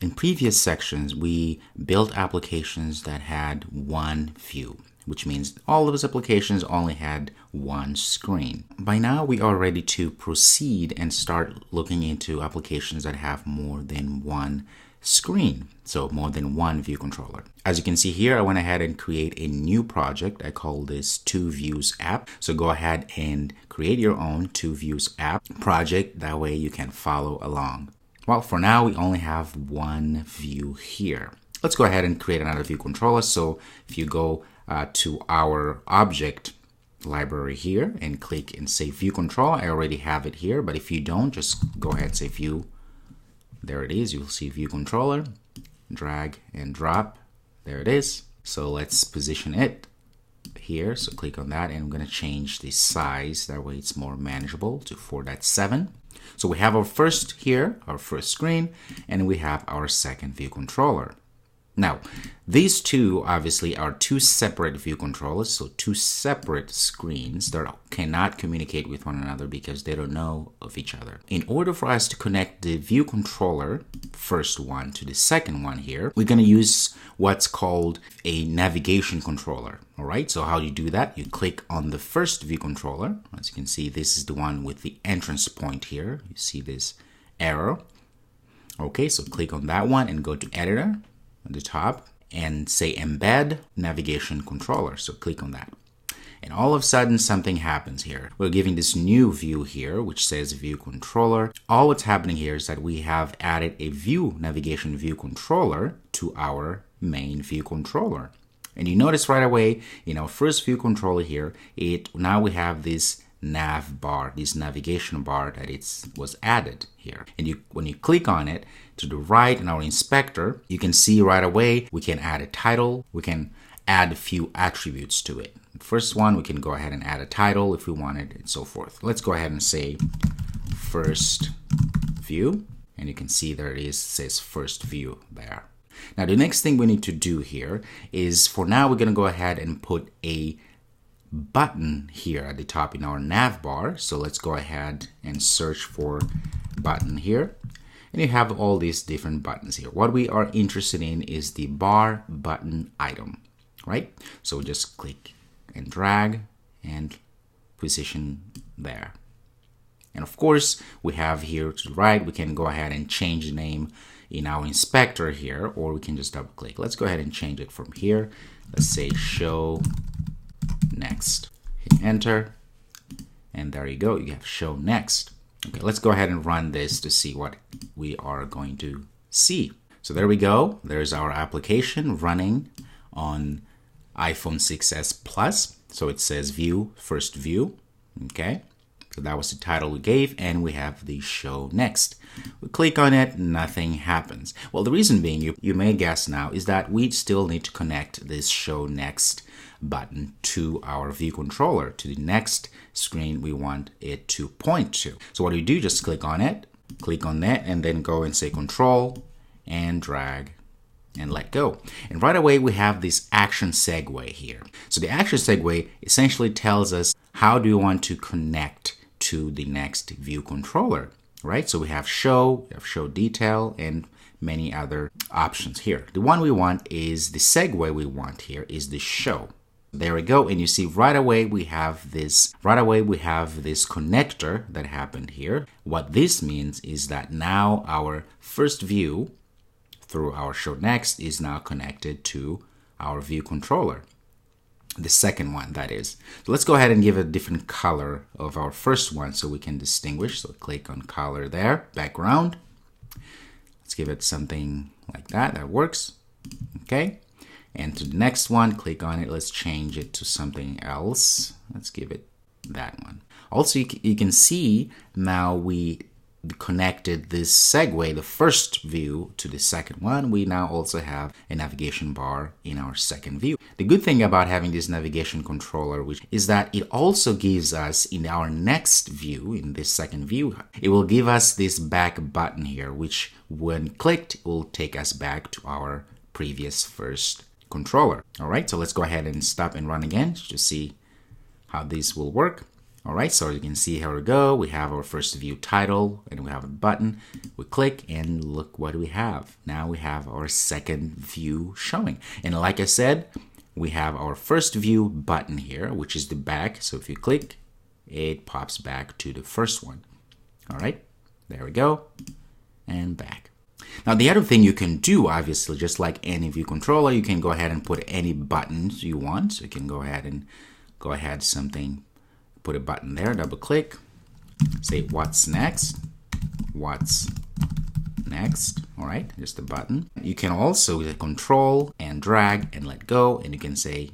In previous sections, we built applications that had one view, which means all of those applications only had one screen. By now, we are ready to proceed and start looking into applications that have more than one screen, so more than one view controller. As you can see here, I went ahead and create a new project. I call this Two Views app. So go ahead and create your own Two Views app project. That way you can follow along. Well, for now, we only have one view here. Let's go ahead and create another view controller. So if you go to our object library here and click and say view controller, I already have it here. But if you don't, just go ahead and say view. There it is. You'll see view controller, drag and drop. There it is. So let's position it here. So click on that and I'm going to change the size. That way it's more manageable to 4.7. So we have our first here, our first screen, and we have our second view controller. Now, these two obviously are two separate view controllers, so two separate screens that cannot communicate with one another because they don't know of each other. In order for us to connect the view controller, first one, to the second one here, we're going to use what's called a navigation controller. All right, so how do you do that? You click on the first view controller. As you can see, this is the one with the entrance point here. You see this arrow. Okay, so click on that one and go to editor at the top and say embed navigation controller. So click on that. And all of a sudden something happens here. We're giving this new view here, which says view controller. All what's happening here is that we have added a view navigation view controller to our main view controller. And you notice right away in our first view controller here, now we have this nav bar, this navigation bar that was added here. And when you click on it to the right in our inspector, you can see right away we can add a title, we can add a few attributes to it. The first one, we can go ahead and add a title if we wanted, and so forth. Let's go ahead and say first view, and you can see there it is, it says first view there. Now the next thing we need to do here is, for now we're going to go ahead and put a button here at the top in our nav bar. So let's go ahead and search for button here. And you have all these different buttons here. What we are interested in is the bar button item, right? So just click and drag and position there. And of course, we have here to the right, we can go ahead and change the name in our inspector here, or we can just double click. Let's go ahead and change it from here. Let's say show next. Hit enter, and there you go. You have show next. Okay, let's go ahead and run this to see what we are going to see. So there we go. There's our application running on iPhone 6s Plus. So it says view, first view. Okay, so that was the title we gave, and we have the show next. We click on it, nothing happens. Well, the reason being, you may guess now, is that we still need to connect this show next button to our view controller, to the next screen we want it to point to. So what do you do? Just click on it, click on that, and then go and say control and drag and let go. And right away we have this action segue here. So the action segue essentially tells us how do you want to connect to the next view controller, right? So we have show detail, and many other options here. The one we want is the segue we want here is the show. There we go, and you see right away we have this connector that happened here. What this means is that now our first view through our show next is now connected to our view controller. The second one, that is. So let's go ahead and give a different color of our first one so we can distinguish. So click on color there, background. Let's give it something like that. That works. Okay. And to the next one, click on it. Let's change it to something else. Let's give it that one. Also, you can see now we connected this segue, the first view, to the second one. We now also have a navigation bar in our second view. The good thing about having this navigation controller is that it also gives us, in our next view, in this second view, it will give us this back button here, which when clicked will take us back to our previous first controller. All right, so let's go ahead and stop and run again to see how this will work. All right, so as you can see, here we go. We have our first view title and we have a button. We click and look what we have. Now we have our second view showing. And like I said, we have our first view button here, which is the back. So if you click, it pops back to the first one. All right, there we go, and back. Now the other thing you can do, obviously, just like any view controller, you can go ahead and put any buttons you want. So you can go ahead and put a button there, double click, say what's next, what's next. All right, just a button. You can also control and drag and let go, and you can say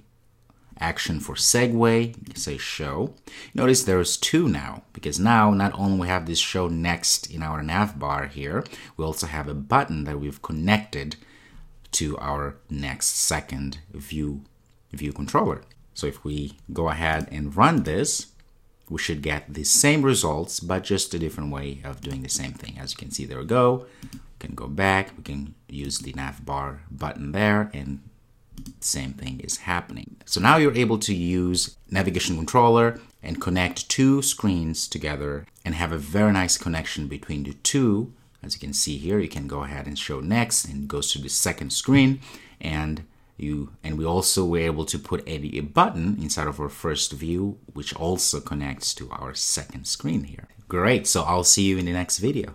action for segue, you can say show. Notice there's two now, because now not only we have this show next in our nav bar here, we also have a button that we've connected to our next second view controller. So if we go ahead and run this, we should get the same results, but just a different way of doing the same thing. As you can see, there we go. We can go back, we can use the nav bar button there, and same thing is happening. So now you're able to use navigation controller and connect two screens together and have a very nice connection between the two. As you can see here, you can go ahead and show next and it goes to the second screen, and we also were able to put a button inside of our first view, which also connects to our second screen here. Great, so I'll see you in the next video.